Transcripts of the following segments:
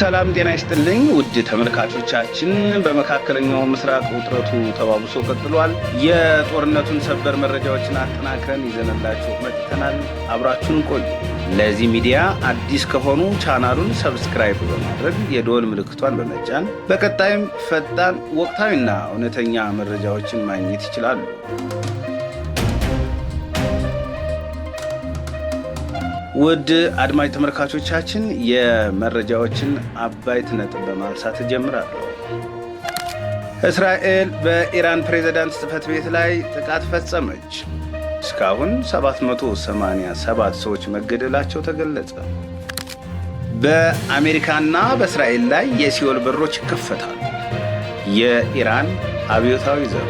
ሰላም ጤና ይስጥልኝ ውድ ተመልካቾቻችን። በመካከለኛው ምስራቅ ውጥረቱ ተባብሶ ቀጥሏል። የጦርነቱን ሰበር መረጃዎችን አጠናክረን ይዘንላችሁ መጥተናል። አብራችሁን ቆዩ። ለዚህ ሚዲያ አዲስ ከሆኑ ቻናሉን ሰብስክራይብ በማድረግ የደወል ምልክቷን በመጫን በቀጣይም ፈጣን ወቅታዊና እውነተኛ መረጃዎችን ማግኘት ይችላሉ። ውድ አድማጭ ተመልካቾቻችን የመረጃዎችን አባይት ነጥብ በማንሳት ጀምራለሁ። እስራኤል በኢራን ፕሬዝዳንት ጽሕፈት ቤት ላይ ጥቃት ፈጸመች። እስካሁን 787 ሰዎች መገደላቸው ተገለጸ። በአሜሪካና በእስራኤል ላይ የሲኦል በሮች ይከፈታሉ። የኢራን አብዮታዊ ዘብ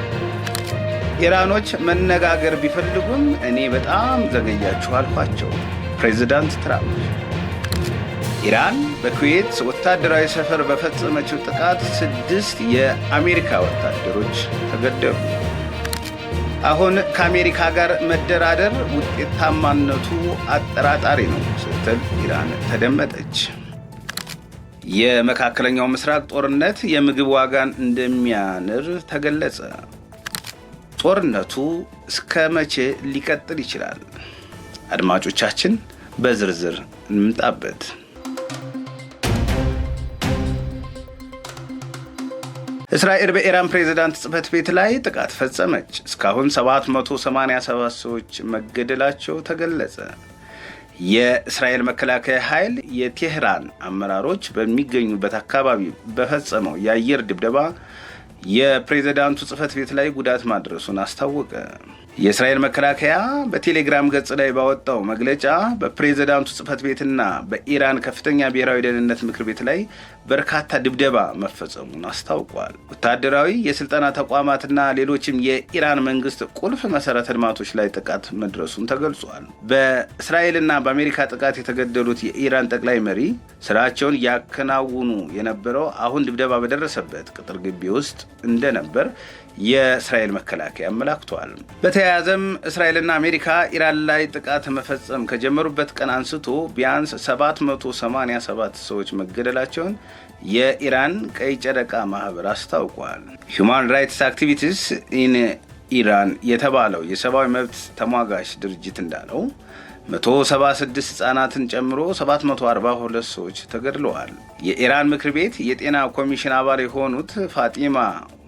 ኢራኖች መነጋገር ቢፈልጉም እኔ በጣም ዘገያችሁ አልኳቸው። ፕሬዝዳንት ትራምፕ ኢራን በኩዌት ወታደራዊ ሰፈር በፈጸመችው ጥቃት 6 የአሜሪካ ወታደሮች ተገደሉ። አሁን ከአሜሪካ ጋር መደራደር ውጤታማነቱ አጠራጣሪ ነው ስትል ኢራን ተደመጠች። የመካከለኛው ምስራቅ ጦርነት የምግብ ዋጋን እንደሚያንር ተገለጸ። ጦርነቱ እስከ መቼ ሊቀጥል ይችላል? አድማጮቻችን በዝርዝር እንምጣበት። እስራኤል በኢራን ፕሬዝዳንት ጽሕፈት ቤት ላይ ጥቃት ፈጸመች። እስካሁን 787 ሰዎች መገደላቸው ተገለጸ። የእስራኤል መከላከያ ኃይል የቴህራን አመራሮች በሚገኙበት አካባቢ በፈጸመው የአየር ድብደባ የፕሬዝዳንቱ ጽሕፈት ቤት ላይ ጉዳት ማድረሱን አስታወቀ። የእስራኤል መከላከያ በቴሌግራም ገጽ ላይ ባወጣው መግለጫ በፕሬዝዳንቱ ጽሕፈት ቤትና በኢራን ከፍተኛ ብሔራዊ ደህንነት ምክር ቤት ላይ በርካታ ድብደባ መፈጸሙን አስታውቋል። ወታደራዊ የስልጠና ተቋማትና ሌሎችም የኢራን መንግስት ቁልፍ መሰረተ ልማቶች ላይ ጥቃት መድረሱን ተገልጿል። በእስራኤልና በአሜሪካ ጥቃት የተገደሉት የኢራን ጠቅላይ መሪ ስራቸውን ያከናውኑ የነበረው አሁን ድብደባ በደረሰበት ቅጥር ግቢ ውስጥ እንደነበር የእስራኤል መከላከያ አመላክቷል። በተያያዘም እስራኤልና አሜሪካ ኢራን ላይ ጥቃት መፈጸም ከጀመሩበት ቀን አንስቶ ቢያንስ 787 ሰዎች መገደላቸውን የኢራን ቀይ ጨረቃ ማህበር አስታውቋል። ሁማን ራይትስ አክቲቪቲስ ኢን ኢራን የተባለው የሰብአዊ መብት ተሟጋች ድርጅት እንዳለው 176 ህጻናትን ጨምሮ 742 ሰዎች ተገድለዋል። የኢራን ምክር ቤት የጤና ኮሚሽን አባል የሆኑት ፋጢማ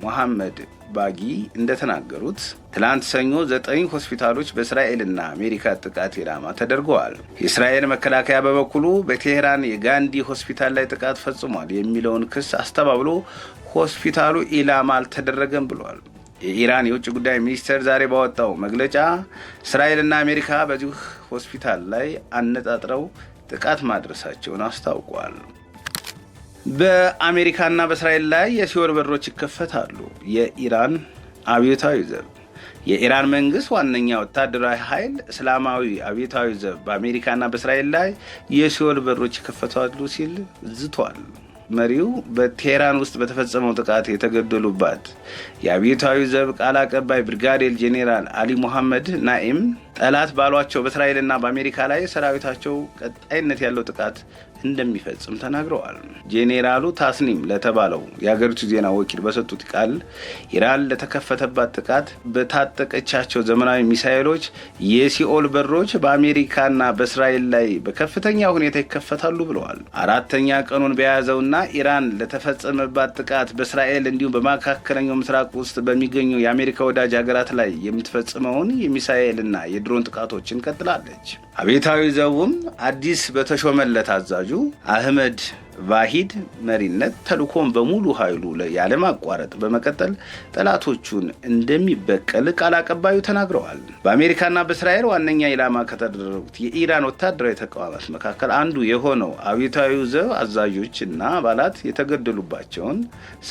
ሙሐመድ ባጊ እንደተናገሩት ትላንት ሰኞ 9 ሆስፒታሎች በእስራኤልና አሜሪካ ጥቃት ኢላማ ተደርገዋል። የእስራኤል መከላከያ በበኩሉ በቴህራን የጋንዲ ሆስፒታል ላይ ጥቃት ፈጽሟል የሚለውን ክስ አስተባብሎ ሆስፒታሉ ኢላማ አልተደረገም ብሏል። የኢራን የውጭ ጉዳይ ሚኒስቴር ዛሬ ባወጣው መግለጫ እስራኤልና አሜሪካ በዚህ ሆስፒታል ላይ አነጣጥረው ጥቃት ማድረሳቸውን አስታውቋል። በአሜሪካና በእስራኤል ላይ የሲኦል በሮች ይከፈታሉ። የኢራን አብዮታዊ ዘብ የኢራን መንግስት ዋነኛ ወታደራዊ ኃይል እስላማዊ አብዮታዊ ዘብ በአሜሪካና በእስራኤል ላይ የሲኦል በሮች ይከፈታሉ ሲል ዝቷል። መሪው በቴህራን ውስጥ በተፈጸመው ጥቃት የተገደሉባት የአብዮታዊ ዘብ ቃል አቀባይ ብርጋዴር ጄኔራል አሊ ሙሐመድ ናኢም ጠላት ባሏቸው በእስራኤልና በአሜሪካ ላይ ሰራዊታቸው ቀጣይነት ያለው ጥቃት እንደሚፈጽም ተናግረዋል። ጄኔራሉ ታስኒም ለተባለው የሀገሪቱ ዜና ወኪል በሰጡት ቃል ኢራን ለተከፈተባት ጥቃት በታጠቀቻቸው ዘመናዊ ሚሳኤሎች የሲኦል በሮች በአሜሪካና በእስራኤል ላይ በከፍተኛ ሁኔታ ይከፈታሉ ብለዋል። 4ኛ ቀኑን በያዘውና ኢራን ለተፈጸመባት ጥቃት በእስራኤል እንዲሁም በመካከለኛው ምስራቅ ውስጥ በሚገኙ የአሜሪካ ወዳጅ ሀገራት ላይ የምትፈጽመውን የሚሳኤልና የድሮን ጥቃቶችን ቀጥላለች። አብዮታዊ ዘቡም አዲስ በተሾመለት አዛዡ አህመድ ቫሂድ መሪነት ተልኮን በሙሉ ኃይሉ ያለማቋረጥ በመቀጠል ጠላቶቹን እንደሚበቀል ቃል አቀባዩ ተናግረዋል። በአሜሪካና በእስራኤል ዋነኛ ኢላማ ከተደረጉት የኢራን ወታደራዊ ተቋማት መካከል አንዱ የሆነው አብዮታዊ ዘብ አዛዦችና አባላት የተገደሉባቸውን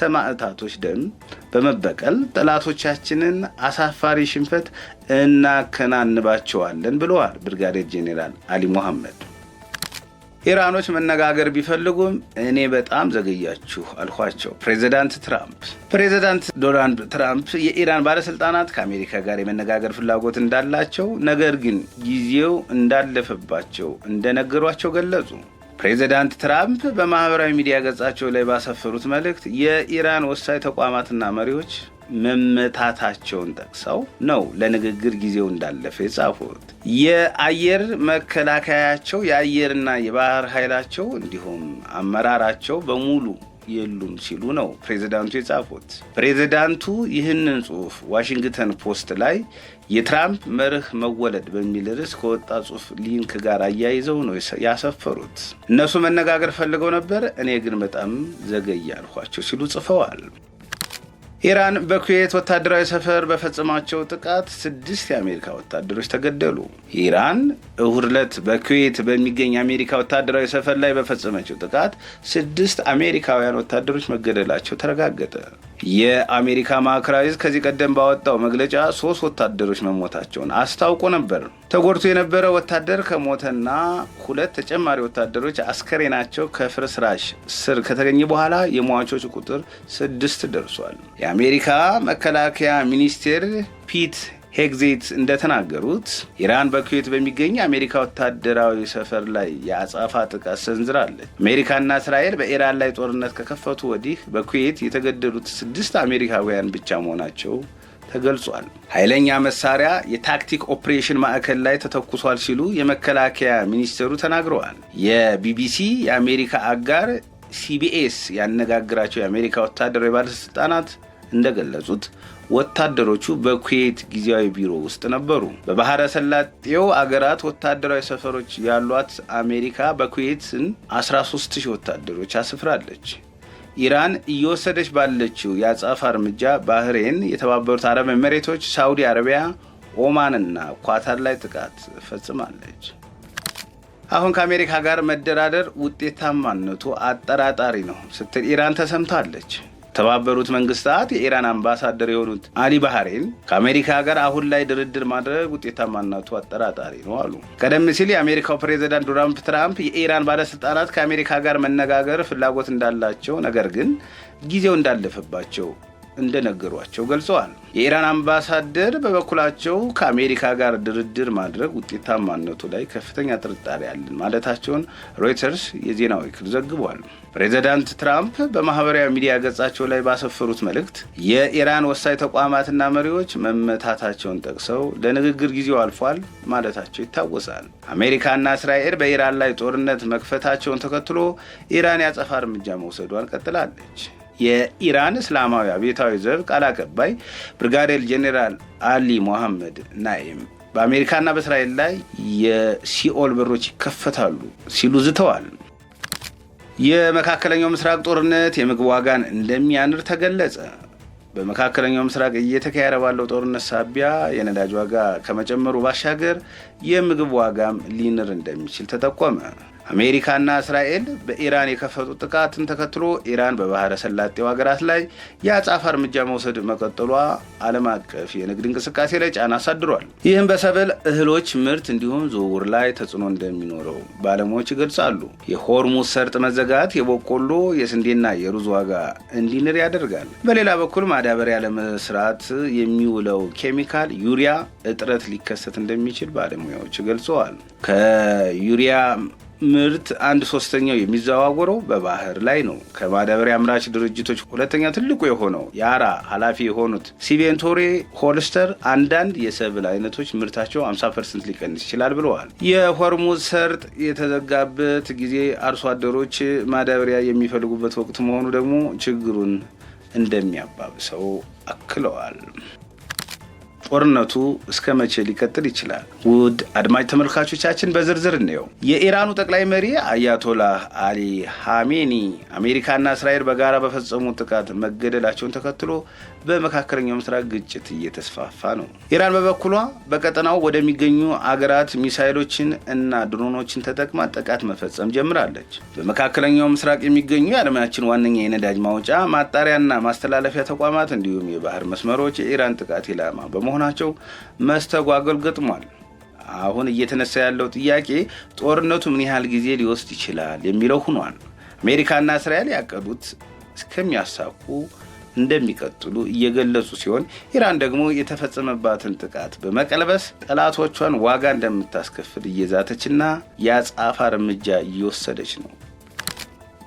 ሰማዕታቶች ደም በመበቀል ጠላቶቻችንን አሳፋሪ ሽንፈት እናከናንባቸዋለን ብለዋል ብርጋዴር ጄኔራል አሊ ሙሐመድ። ኢራኖች መነጋገር ቢፈልጉም እኔ በጣም ዘገያችሁ አልኳቸው። ፕሬዝዳንት ዶናልድ ትራምፕ የኢራን ባለስልጣናት ከአሜሪካ ጋር የመነጋገር ፍላጎት እንዳላቸው ነገር ግን ጊዜው እንዳለፈባቸው እንደነገሯቸው ገለጹ። ፕሬዚዳንት ትራምፕ በማህበራዊ ሚዲያ ገጻቸው ላይ ባሰፈሩት መልእክት የኢራን ወሳኝ ተቋማትና መሪዎች መመታታቸውን ጠቅሰው ነው ለንግግር ጊዜው እንዳለፈ የጻፉት። የአየር መከላከያቸው፣ የአየርና የባህር ኃይላቸው እንዲሁም አመራራቸው በሙሉ የሉም ሲሉ ነው ፕሬዚዳንቱ የጻፉት። ፕሬዚዳንቱ ይህንን ጽሑፍ ዋሽንግተን ፖስት ላይ የትራምፕ መርህ መወለድ በሚል ርዕስ ከወጣ ጽሑፍ ሊንክ ጋር አያይዘው ነው ያሰፈሩት። እነሱ መነጋገር ፈልገው ነበር፣ እኔ ግን በጣም ዘገየ አልኳቸው ሲሉ ጽፈዋል። ኢራን በኩዌት ወታደራዊ ሰፈር በፈጸማቸው ጥቃት 6 የአሜሪካ ወታደሮች ተገደሉ። ኢራን እሁድ ዕለት በኩዌት በሚገኝ የአሜሪካ ወታደራዊ ሰፈር ላይ በፈጸመችው ጥቃት 6 አሜሪካውያን ወታደሮች መገደላቸው ተረጋገጠ። የአሜሪካ ማዕከላዊ ዕዝ ከዚህ ቀደም ባወጣው መግለጫ 3 ወታደሮች መሞታቸውን አስታውቆ ነበር። ተጎድቶ የነበረ ወታደር ከሞተና 2 ተጨማሪ ወታደሮች አስከሬናቸው ከፍርስራሽ ስር ከተገኘ በኋላ የሟቾች ቁጥር 6 ደርሷል። የአሜሪካ መከላከያ ሚኒስቴር ፒት ሄግዜት እንደተናገሩት ኢራን በኩዌት በሚገኝ የአሜሪካ ወታደራዊ ሰፈር ላይ የአጸፋ ጥቃት ሰንዝራለች። አሜሪካና እስራኤል በኢራን ላይ ጦርነት ከከፈቱ ወዲህ በኩዌት የተገደሉት 6 አሜሪካውያን ብቻ መሆናቸው ተገልጿል። ኃይለኛ መሳሪያ የታክቲክ ኦፕሬሽን ማዕከል ላይ ተተኩሷል ሲሉ የመከላከያ ሚኒስቴሩ ተናግረዋል። የቢቢሲ የአሜሪካ አጋር ሲቢኤስ ያነጋግራቸው የአሜሪካ ወታደራዊ ባለስልጣናት እንደገለጹት ወታደሮቹ በኩዌት ጊዜያዊ ቢሮ ውስጥ ነበሩ። በባህረ ሰላጤው አገራት ወታደራዊ ሰፈሮች ያሏት አሜሪካ በኩዌትን 13000 ወታደሮች አስፍራለች። ኢራን እየወሰደች ባለችው የአጸፋ እርምጃ ባህሬን፣ የተባበሩት አረብ ኤሚሬቶች፣ ሳውዲ አረቢያ፣ ኦማንና ኳታር ላይ ጥቃት ፈጽማለች። አሁን ከአሜሪካ ጋር መደራደር ውጤታማነቱ አጠራጣሪ ነው ስትል ኢራን ተሰምታለች። የተባበሩት መንግስታት የኢራን አምባሳደር የሆኑት አሊ ባህሬን ከአሜሪካ ጋር አሁን ላይ ድርድር ማድረግ ውጤታማነቱ አጠራጣሪ ነው አሉ። ቀደም ሲል የአሜሪካው ፕሬዚዳንት ዶናልድ ትራምፕ የኢራን ባለስልጣናት ከአሜሪካ ጋር መነጋገር ፍላጎት እንዳላቸው ነገር ግን ጊዜው እንዳለፈባቸው እንደነገሯቸው ገልጸዋል። የኢራን አምባሳደር በበኩላቸው ከአሜሪካ ጋር ድርድር ማድረግ ውጤታማነቱ ላይ ከፍተኛ ጥርጣሬ አለን ማለታቸውን ሮይተርስ የዜና ወኪል ዘግቧል። ፕሬዚዳንት ትራምፕ በማህበራዊ ሚዲያ ገጻቸው ላይ ባሰፈሩት መልእክት የኢራን ወሳኝ ተቋማትና መሪዎች መመታታቸውን ጠቅሰው ለንግግር ጊዜው አልፏል ማለታቸው ይታወሳል። አሜሪካና እስራኤል በኢራን ላይ ጦርነት መክፈታቸውን ተከትሎ ኢራን ያጸፋ እርምጃ መውሰዷን ቀጥላለች። የኢራን እስላማዊ አብዮታዊ ዘብ ቃል አቀባይ ብርጋዴር ጄኔራል አሊ ሞሐመድ ናኢም በአሜሪካና በእስራኤል ላይ የሲኦል በሮች ይከፈታሉ ሲሉ ዝተዋል። የመካከለኛው ምስራቅ ጦርነት የምግብ ዋጋን እንደሚያንር ተገለጸ። በመካከለኛው ምስራቅ እየተካሄደ ባለው ጦርነት ሳቢያ የነዳጅ ዋጋ ከመጨመሩ ባሻገር የምግብ ዋጋም ሊንር እንደሚችል ተጠቆመ። አሜሪካና እስራኤል በኢራን የከፈቱት ጥቃትን ተከትሎ ኢራን በባህረ ሰላጤው ሀገራት ላይ የአጸፋ እርምጃ መውሰድ መቀጠሏ ዓለም አቀፍ የንግድ እንቅስቃሴ ላይ ጫና አሳድሯል። ይህም በሰብል እህሎች ምርት እንዲሁም ዝውውር ላይ ተጽዕኖ እንደሚኖረው ባለሙያዎች ይገልጻሉ። የሆርሙዝ ሰርጥ መዘጋት የበቆሎ የስንዴና የሩዝ ዋጋ እንዲንር ያደርጋል። በሌላ በኩል ማዳበሪያ ለመስራት የሚውለው ኬሚካል ዩሪያ እጥረት ሊከሰት እንደሚችል ባለሙያዎች ገልጸዋል። ከዩሪያ ምርት 1/3 የሚዘዋወረው በባህር ላይ ነው። ከማዳበሪያ አምራች ድርጅቶች ሁለተኛ ትልቁ የሆነው ያራ ኃላፊ የሆኑት ሲቬንቶሬ ሆልስተር አንዳንድ የሰብል አይነቶች ምርታቸው 50% ሊቀንስ ይችላል ብለዋል። የሆርሙዝ ሰርጥ የተዘጋበት ጊዜ አርሶ አደሮች ማዳበሪያ የሚፈልጉበት ወቅት መሆኑ ደግሞ ችግሩን እንደሚያባብሰው አክለዋል። ጦርነቱ እስከ መቼ ሊቀጥል ይችላል? ውድ አድማጭ ተመልካቾቻችን በዝርዝር እንየው። የኢራኑ ጠቅላይ መሪ አያቶላህ አሊ ኻሜኒ አሜሪካና እስራኤል በጋራ በፈጸሙት ጥቃት መገደላቸውን ተከትሎ በመካከለኛው ምስራቅ ግጭት እየተስፋፋ ነው። ኢራን በበኩሏ በቀጠናው ወደሚገኙ አገራት ሚሳይሎችን እና ድሮኖችን ተጠቅማ ጥቃት መፈጸም ጀምራለች። በመካከለኛው ምስራቅ የሚገኙ የዓለማችን ዋነኛ የነዳጅ ማውጫ ማጣሪያና ማስተላለፊያ ተቋማት እንዲሁም የባህር መስመሮች የኢራን ጥቃት ኢላማ በመሆናቸው መስተጓጎል ገጥሟል። አሁን እየተነሳ ያለው ጥያቄ ጦርነቱ ምን ያህል ጊዜ ሊወስድ ይችላል የሚለው ሆኗል። አሜሪካና እስራኤል ያቀዱት እስከሚያሳኩ እንደሚቀጥሉ እየገለጹ ሲሆን ኢራን ደግሞ የተፈጸመባትን ጥቃት በመቀልበስ ጠላቶቿን ዋጋ እንደምታስከፍል እየዛተችና የአጸፋ እርምጃ እየወሰደች ነው።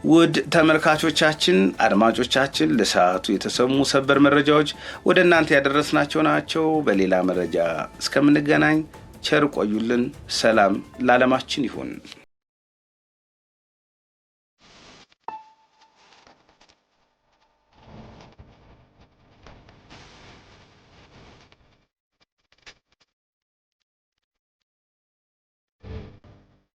ውድ ተመልካቾቻችን፣ አድማጮቻችን ለሰዓቱ የተሰሙ ሰበር መረጃዎች ወደ እናንተ ያደረስናቸው ናቸው። በሌላ መረጃ እስከምንገናኝ ቸር ቆዩልን። ሰላም ለዓለማችን ይሁን።